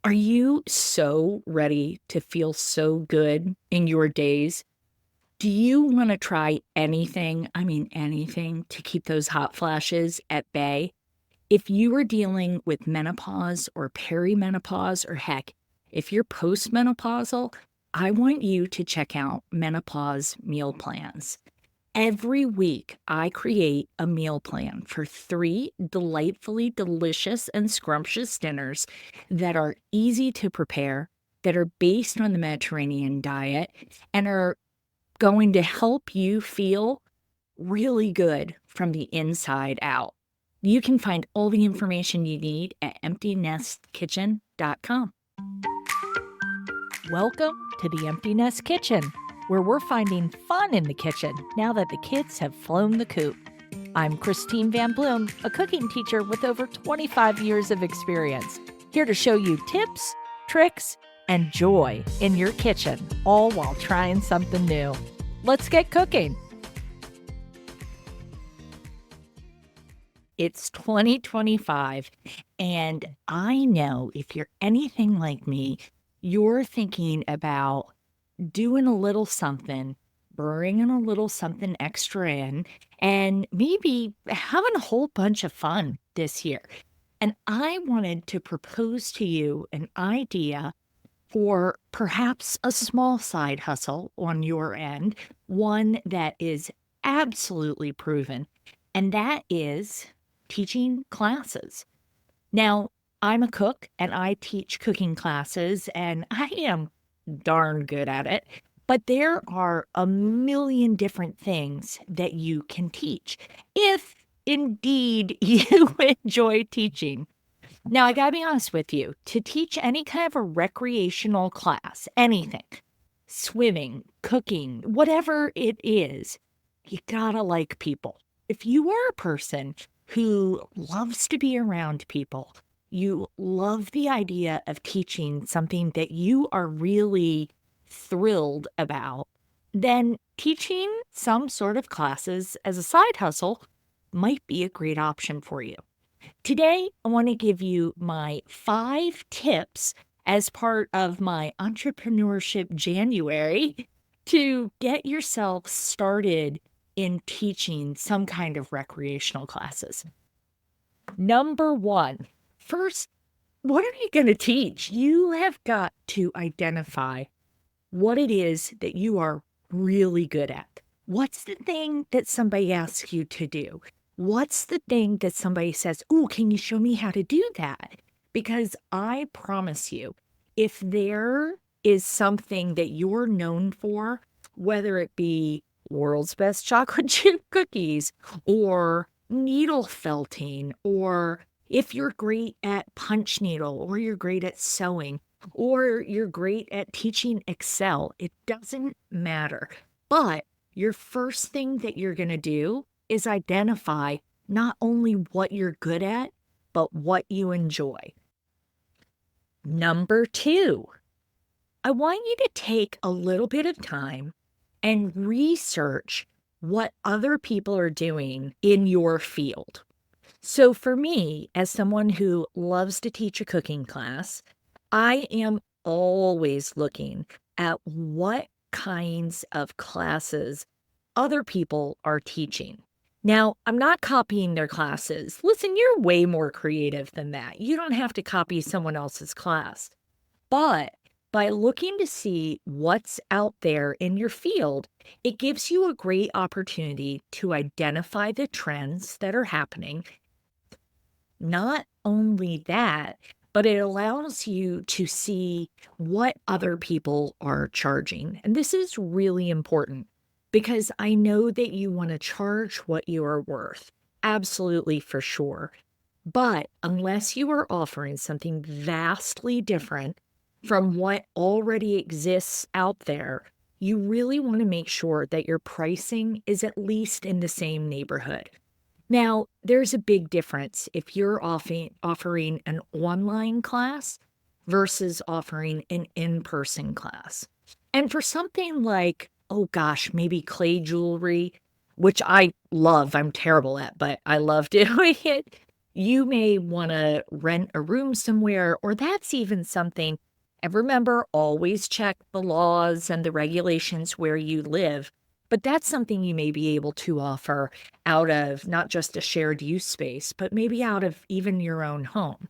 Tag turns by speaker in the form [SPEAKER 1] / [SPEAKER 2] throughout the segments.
[SPEAKER 1] Are you so ready to feel so good in your days? Do you want to try anything, I mean anything, to keep those hot flashes at bay? If you are dealing with menopause or perimenopause, or heck, if you're postmenopausal, I want you to check out menopause meal plans. Every week, I create a meal plan for 3 delightfully delicious and scrumptious dinners that are easy to prepare, that are based on the Mediterranean diet, and are going to help you feel really good from the inside out. You can find all the information you need at emptynestkitchen.com. Welcome to the Empty Nest Kitchen, where we're finding fun in the kitchen now that the kids have flown the coop. I'm Christine Van Bloom, a cooking teacher with over 25 years of experience, here to show you tips, tricks, and joy in your kitchen, all while trying something new. Let's get cooking. It's 2025, and I know if you're anything like me, you're thinking about doing a little something, bringing a little something extra in, and maybe having a whole bunch of fun this year. And I wanted to propose to you an idea for perhaps a small side hustle on your end, one that is absolutely proven, and that is teaching classes. Now, I'm a cook and I teach cooking classes, and I am darn good at it. But there are a million different things that you can teach if indeed you enjoy teaching. Now, I gotta be honest with you, to teach any kind of a recreational class, anything, swimming, cooking, whatever it is, you gotta like people. If you are a person who loves to be around people, you love the idea of teaching something that you are really thrilled about, then teaching some sort of classes as a side hustle might be a great option for you. Today, I want to give you my 5 tips as part of my Entrepreneurship January to get yourself started in teaching some kind of recreational classes. Number 1, first, what are you going to teach? You have got to identify what it is that you are really good at. What's the thing that somebody asks you to do? What's the thing that somebody says, "Ooh, can you show me how to do that?" Because I promise you, if there is something that you're known for, whether it be world's best chocolate chip cookies or needle felting, or if you're great at punch needle, or you're great at sewing, or you're great at teaching Excel, it doesn't matter. But your first thing that you're going to do is identify not only what you're good at, but what you enjoy. Number 2, I want you to take a little bit of time and research what other people are doing in your field. So for me, as someone who loves to teach a cooking class, I am always looking at what kinds of classes other people are teaching. Now, I'm not copying their classes. Listen, you're way more creative than that. You don't have to copy someone else's class. But by looking to see what's out there in your field, it gives you a great opportunity to identify the trends that are happening. Not only that, but it allows you to see what other people are charging. And this is really important because I know that you want to charge what you are worth. Absolutely, for sure. But unless you are offering something vastly different from what already exists out there, you really want to make sure that your pricing is at least in the same neighborhood. Now, there's a big difference if you're offering an online class versus offering an in-person class. And for something like, oh gosh, maybe clay jewelry, which I love, I'm terrible at, but I love doing it. You may want to rent a room somewhere, or that's even something. And remember, always check the laws and the regulations where you live. But that's something you may be able to offer out of not just a shared use space, but maybe out of even your own home.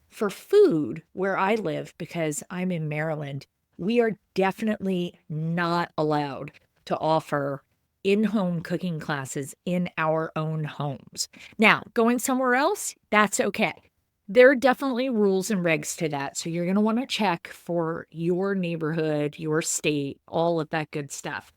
[SPEAKER 1] For food, where I live, because I'm in Maryland, we are definitely not allowed to offer in-home cooking classes in our own homes. Now, going somewhere else, that's okay. There are definitely rules and regs to that. So you're going to want to check for your neighborhood, your state, all of that good stuff.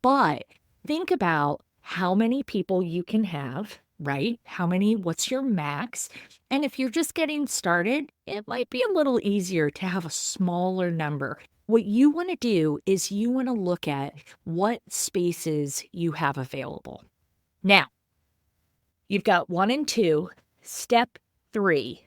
[SPEAKER 1] But think about how many people you can have, right? What's your max? And if you're just getting started, it might be a little easier to have a smaller number. What you want to do is you want to look at what spaces you have available. Now, you've got 1 and 2. Step 3,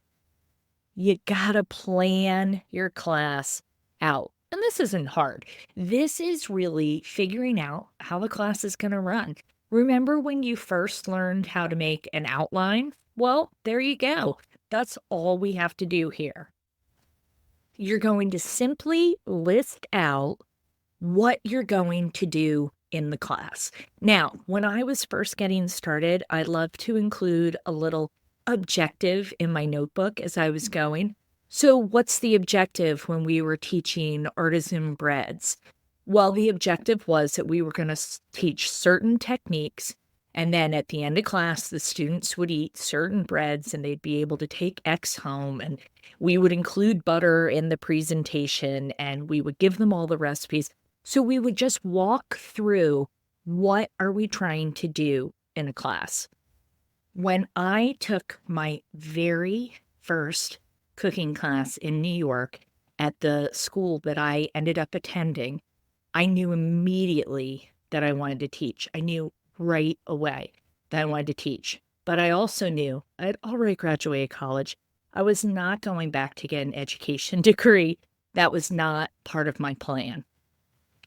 [SPEAKER 1] you got to plan your class out. And this isn't hard. This is really figuring out how the class is going to run. Remember when you first learned how to make an outline? Well, there you go. That's all we have to do here. You're going to simply list out what you're going to do in the class. Now, when I was first getting started, I loved to include a little objective in my notebook as I was going. So, what's the objective when we were teaching artisan breads? Well, the objective was that we were going to teach certain techniques, and then at the end of class, the students would eat certain breads and they'd be able to take X home. And we would include butter in the presentation and we would give them all the recipes. So, we would just walk through what are we trying to do in a class. When I took my very first cooking class in New York at the school that I ended up attending, I knew immediately that I wanted to teach. I knew right away that I wanted to teach. But I also knew I had already graduated college. I was not going back to get an education degree. That was not part of my plan.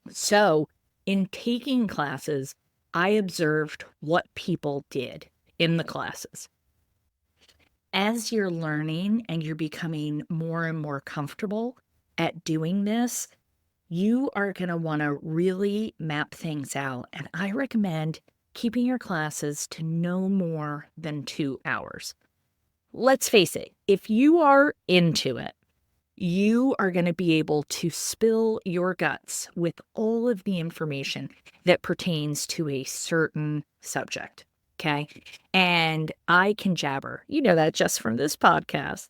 [SPEAKER 1] So, in taking classes, I observed what people did in the classes. As you're learning and you're becoming more and more comfortable at doing this, you are going to want to really map things out. And I recommend keeping your classes to no more than 2 hours. Let's face it, if you are into it, you are going to be able to spill your guts with all of the information that pertains to a certain subject. Okay. And I can jabber. You know that just from this podcast.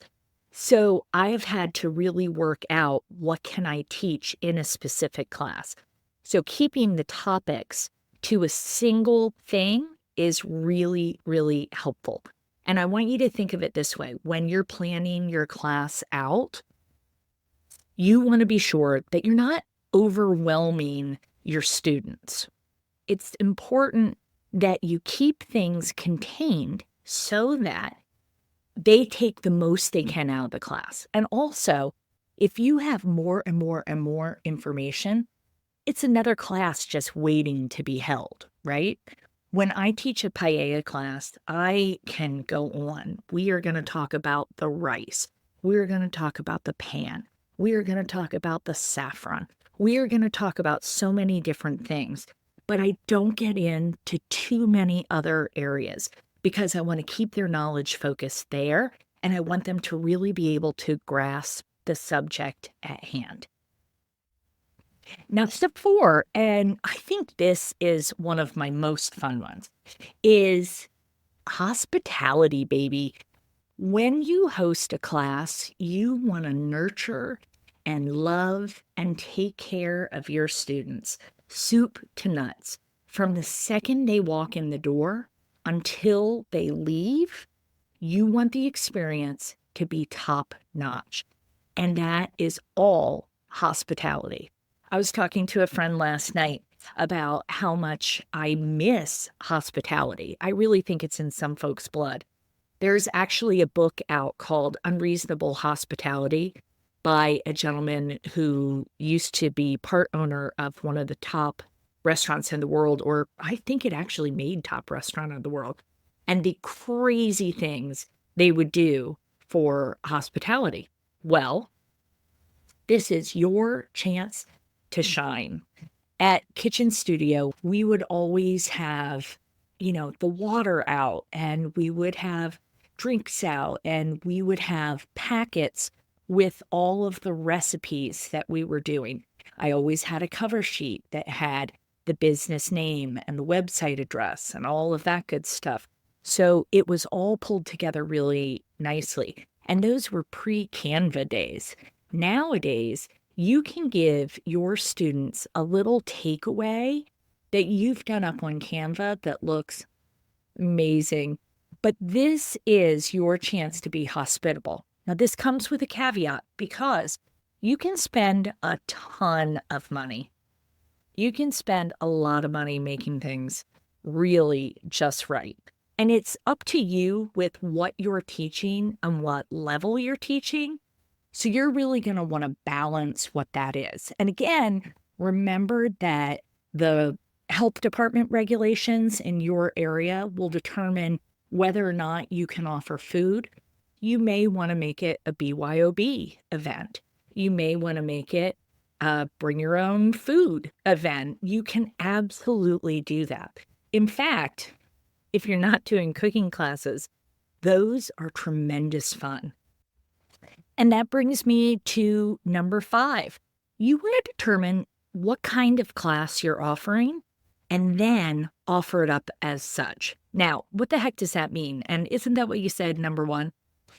[SPEAKER 1] So I have had to really work out what can I teach in a specific class. So keeping the topics to a single thing is really, really helpful. And I want you to think of it this way. When you're planning your class out, you want to be sure that you're not overwhelming your students. It's important that you keep things contained so that they take the most they can out of the class. And also, if you have more and more and more information, it's another class just waiting to be held, right? When I teach a paella class, I can go on. We are going to talk about the rice. We're going to talk about the pan. We are going to talk about the saffron. We are going to talk about so many different things. But I don't get into too many other areas because I want to keep their knowledge focused there, and I want them to really be able to grasp the subject at hand. Now, step 4, and I think this is one of my most fun ones, is hospitality, baby. When you host a class, you want to nurture and love and take care of your students. Soup to nuts. From the second they walk in the door until they leave, you want the experience to be top notch. And that is all hospitality. I was talking to a friend last night about how much I miss hospitality. I really think it's in some folks' blood. There's actually a book out called Unreasonable Hospitality by a gentleman who used to be part owner of one of the top restaurants in the world, or I think it actually made top restaurant of the world. And the crazy things they would do for hospitality. Well, this is your chance to shine. At Kitchen Studio, we would always have, the water out, and we would have drinks out, and we would have packets with all of the recipes that we were doing. I always had a cover sheet that had the business name and the website address and all of that good stuff. So it was all pulled together really nicely. And those were pre-Canva days. Nowadays, you can give your students a little takeaway that you've done up on Canva that looks amazing. But this is your chance to be hospitable. Now, this comes with a caveat because you can spend a ton of money. You can spend a lot of money making things really just right. And it's up to you with what you're teaching and what level you're teaching. So you're really going to want to balance what that is. And again, remember that the health department regulations in your area will determine whether or not you can offer food. You may want to make it a BYOB event. You may want to make it a bring your own food event. You can absolutely do that. In fact, if you're not doing cooking classes, those are tremendous fun. And that brings me to number 5. You want to determine what kind of class you're offering and then offer it up as such. Now, what the heck does that mean? And isn't that what you said, number 1?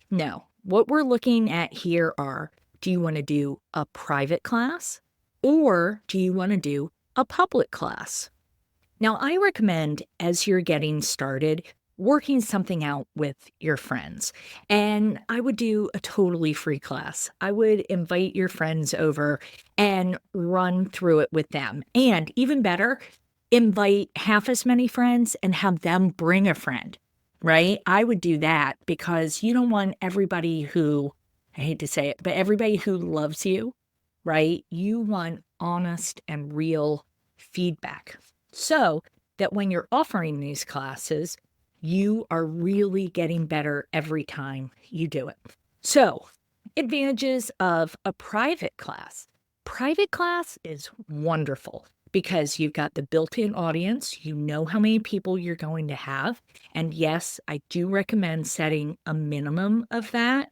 [SPEAKER 1] No. What we're looking at here are, do you want to do a private class or do you want to do a public class? Now, I recommend as you're getting started, working something out with your friends. And I would do a totally free class. I would invite your friends over and run through it with them. And even better, invite half as many friends and have them bring a friend, right? I would do that because you don't want everybody who, I hate to say it, but everybody who loves you, right? You want honest and real feedback. So that when you're offering these classes, you are really getting better every time you do it. So, advantages of a private class. Private class is wonderful because you've got the built-in audience. You know how many people you're going to have. And yes, I do recommend setting a minimum of that.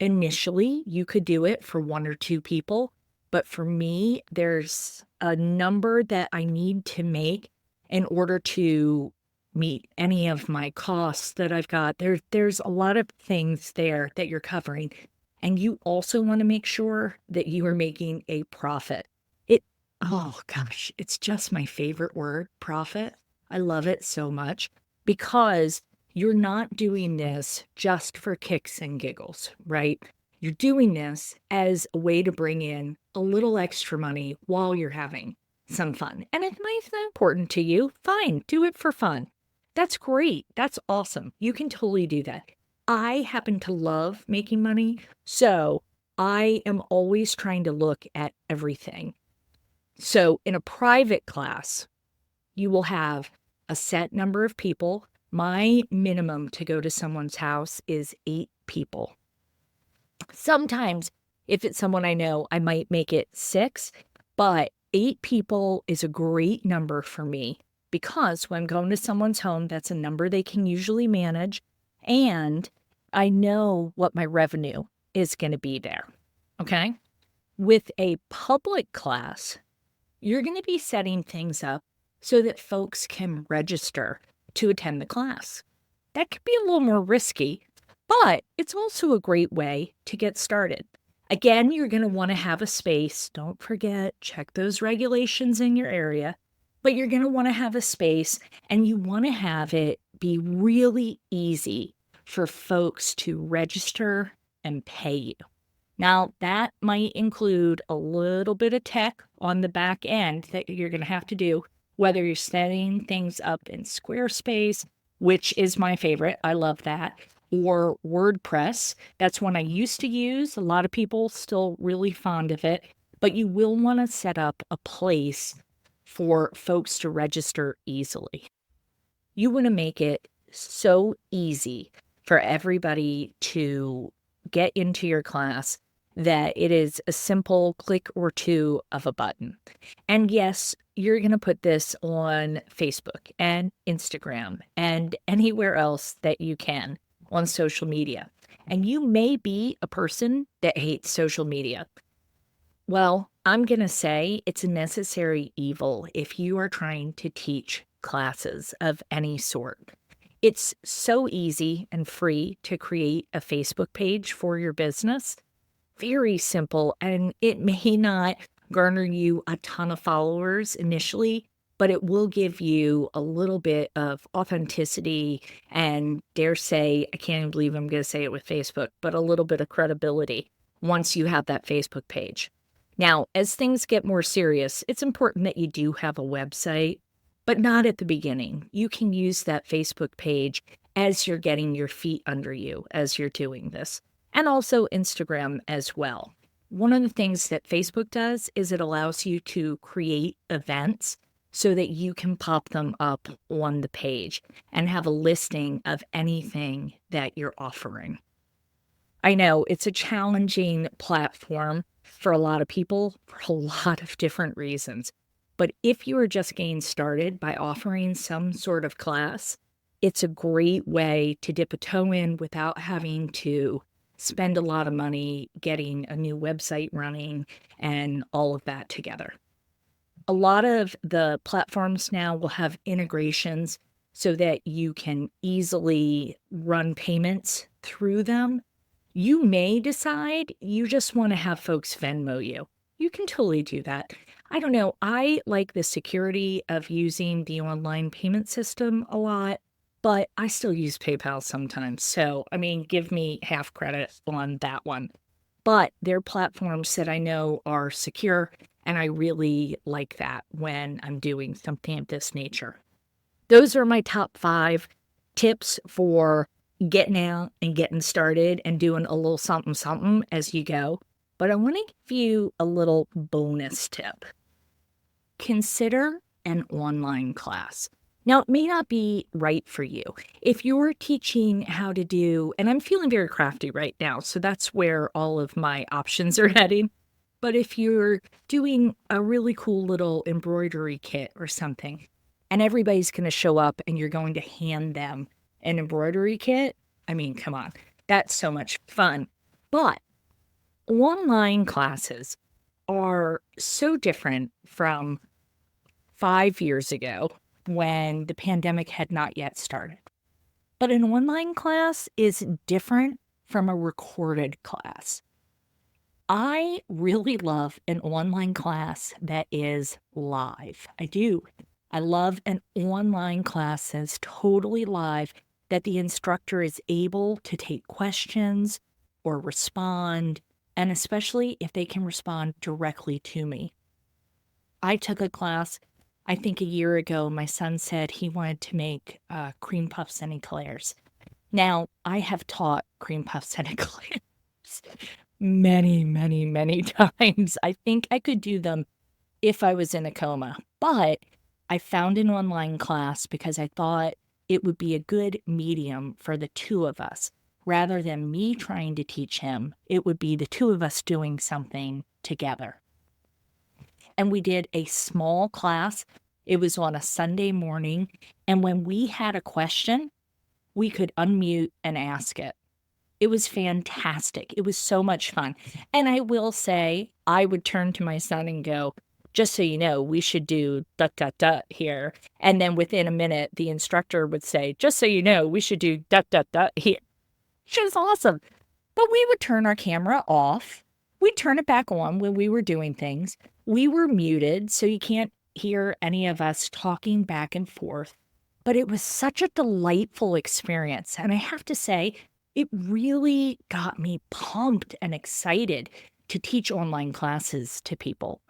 [SPEAKER 1] Initially, you could do it for 1 or 2 people. But for me, there's a number that I need to make in order to meet any of my costs that I've got. There's a lot of things there that you're covering. And you also want to make sure that you are making a profit. Oh gosh, it's just my favorite word, profit. I love it so much because you're not doing this just for kicks and giggles, right? You're doing this as a way to bring in a little extra money while you're having some fun. And if money's not important to you, fine, do it for fun. That's great. That's awesome. You can totally do that. I happen to love making money, so I am always trying to look at everything. So in a private class, you will have a set number of people. My minimum to go to someone's house is 8 people. Sometimes, if it's someone I know, I might make it 6, but 8 people is a great number for me because when I'm going to someone's home, that's a number they can usually manage, and I know what my revenue is going to be there, okay? With a public class, you're going to be setting things up so that folks can register to attend the class. That could be a little more risky, but it's also a great way to get started. Again, you're going to want to have a space. Don't forget, check those regulations in your area. But you're going to want to have a space, and you want to have it be really easy for folks to register and pay you. Now, that might include a little bit of tech on the back end that you're going to have to do, whether you're setting things up in Squarespace, which is my favorite. I love that. Or WordPress. That's one I used to use. A lot of people still really fond of it. But you will want to set up a place for folks to register easily. You want to make it so easy for everybody to get into your class that it is a simple click or two of a button. And yes, you're going to put this on Facebook and Instagram and anywhere else that you can on social media. And you may be a person that hates social media. Well, I'm going to say it's a necessary evil if you are trying to teach classes of any sort. It's so easy and free to create a Facebook page for your business. Very simple, and it may not garner you a ton of followers initially, but it will give you a little bit of authenticity and, dare say, I can't even believe I'm going to say it with Facebook, but a little bit of credibility once you have that Facebook page. Now, as things get more serious, it's important that you do have a website, but not at the beginning. You can use that Facebook page as you're getting your feet under you as you're doing this, and also Instagram as well. One of the things that Facebook does is it allows you to create events so that you can pop them up on the page and have a listing of anything that you're offering. I know it's a challenging platform for a lot of people for a lot of different reasons. But if you are just getting started by offering some sort of class, it's a great way to dip a toe in without having to spend a lot of money getting a new website running and all of that together. A lot of the platforms now will have integrations so that you can easily run payments through them. You may decide you just want to have folks Venmo you. You can totally do that. I don't know. I like the security of using the online payment system a lot, but I still use PayPal sometimes. So, I mean, give me half credit on that one. But they're platforms that I know are secure, and I really like that when I'm doing something of this nature. Those are my top 5 tips for getting out and getting started and doing a little something something as you go. But I want to give you a little bonus tip. Consider an online class. Now, it may not be right for you. If you're teaching how to do, and I'm feeling very crafty right now, so that's where all of my options are heading. But if you're doing a really cool little embroidery kit or something, and everybody's going to show up and you're going to hand them an embroidery kit, I mean, come on, that's so much fun. But online classes are so different from 5 years ago when the pandemic had not yet started. But an online class is different from a recorded class. I really love an online class that is live. I do. I love an online class that's totally live, that the instructor is able to take questions or respond, and especially if they can respond directly to me. I took a class, I think a year ago. My son said he wanted to make cream puffs and eclairs. Now, I have taught cream puffs and eclairs many, many, many times. I think I could do them if I was in a coma, but I found an online class because I thought it would be a good medium for the two of us. Rather than me trying to teach him, it would be the two of us doing something together. And we did a small class. It was on a Sunday morning. And when we had a question, we could unmute and ask it. It was fantastic. It was so much fun. And I will say, I would turn to my son and go, just so you know, we should do ... here. And then within a minute, the instructor would say, just so you know, we should do ... here. Which was awesome. But we would turn our camera off. We'd turn it back on when we were doing things. We were muted, so you can't hear any of us talking back and forth. But it was such a delightful experience. And I have to say, it really got me pumped and excited to teach online classes to people.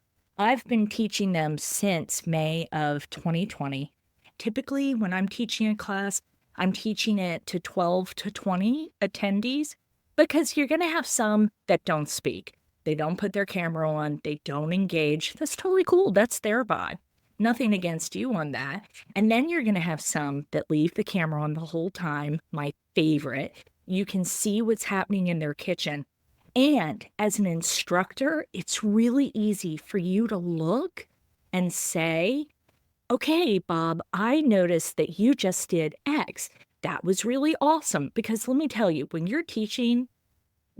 [SPEAKER 1] I've been teaching them since May of 2020. Typically, when I'm teaching a class, I'm teaching it to 12 to 20 attendees because you're going to have some that don't speak. They don't put their camera on. They don't engage. That's totally cool. That's their vibe. Nothing against you on that. And then you're going to have some that leave the camera on the whole time, my favorite, You can see what's happening in their kitchen. And as an instructor, it's really easy for you to look and say, okay, Bob, I noticed that you just did X. That was really awesome. Because let me tell you, when you're teaching,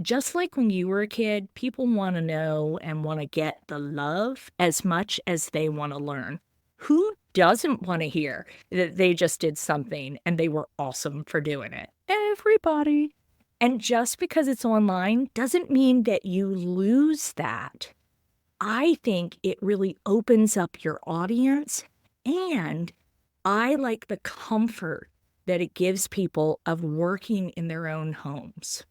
[SPEAKER 1] just like when you were a kid, people want to know and want to get the love as much as they want to learn. Who doesn't want to hear that they just did something and they were awesome for doing it? Everybody. And just because it's online doesn't mean that you lose that. I think it really opens up your audience, and I like the comfort that it gives people of working in their own homes.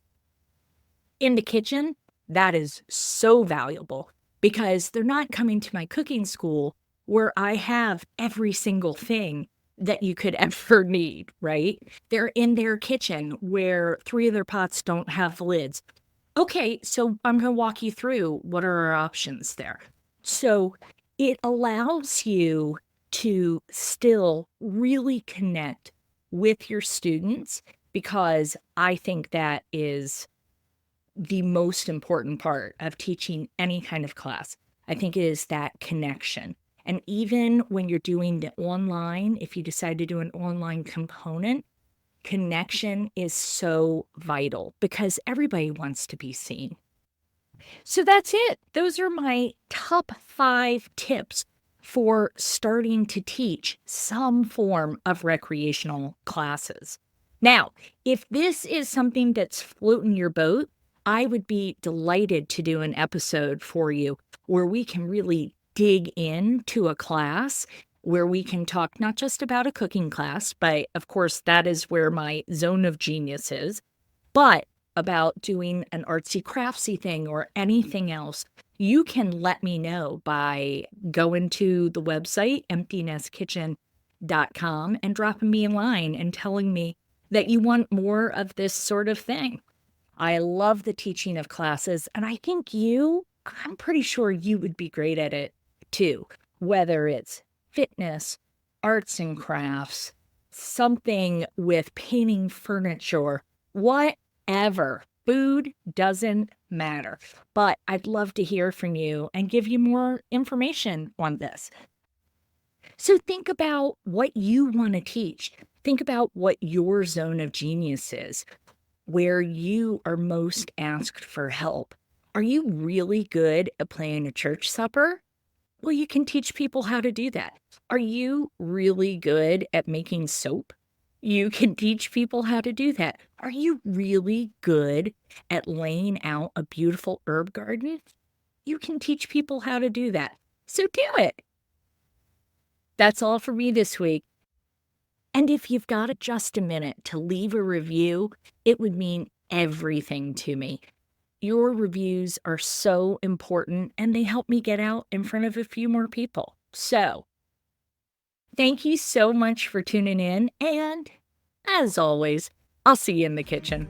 [SPEAKER 1] In the kitchen, that is so valuable because they're not coming to my cooking school where I have every single thing that you could ever need, right? They're in their kitchen where 3 of their pots don't have lids. Okay, so I'm going to walk you through what are our options there. So it allows you to still really connect with your students because I think that is the most important part of teaching any kind of class. I think it is that connection. And even when you're doing the online, if you decide to do an online component, connection is so vital because everybody wants to be seen. So that's it. Those are my top 5 tips for starting to teach some form of recreational classes. Now, if this is something that's floating your boat, I would be delighted to do an episode for you where we can really dig into a class, where we can talk not just about a cooking class, but of course, that is where my zone of genius is, but about doing an artsy craftsy thing or anything else. You can let me know by going to the website, emptynestkitchen.com, and dropping me a line and telling me that you want more of this sort of thing. I love the teaching of classes, and I think I'm pretty sure you would be great at it too, whether it's fitness, arts and crafts, something with painting furniture, whatever. Food doesn't matter, but I'd love to hear from you and give you more information on this. So think about what you want to teach. Think about what your zone of genius is, where you are most asked for help. Are you really good at playing a church supper? Well, you can teach people how to do that. Are you really good at making soap? You can teach people how to do that. Are you really good at laying out a beautiful herb garden? You can teach people how to do that. So do it. That's all for me this week. And if you've got just a minute to leave a review, it would mean everything to me. Your reviews are so important and they help me get out in front of a few more people. So, thank you so much for tuning in. And as always, I'll see you in the kitchen.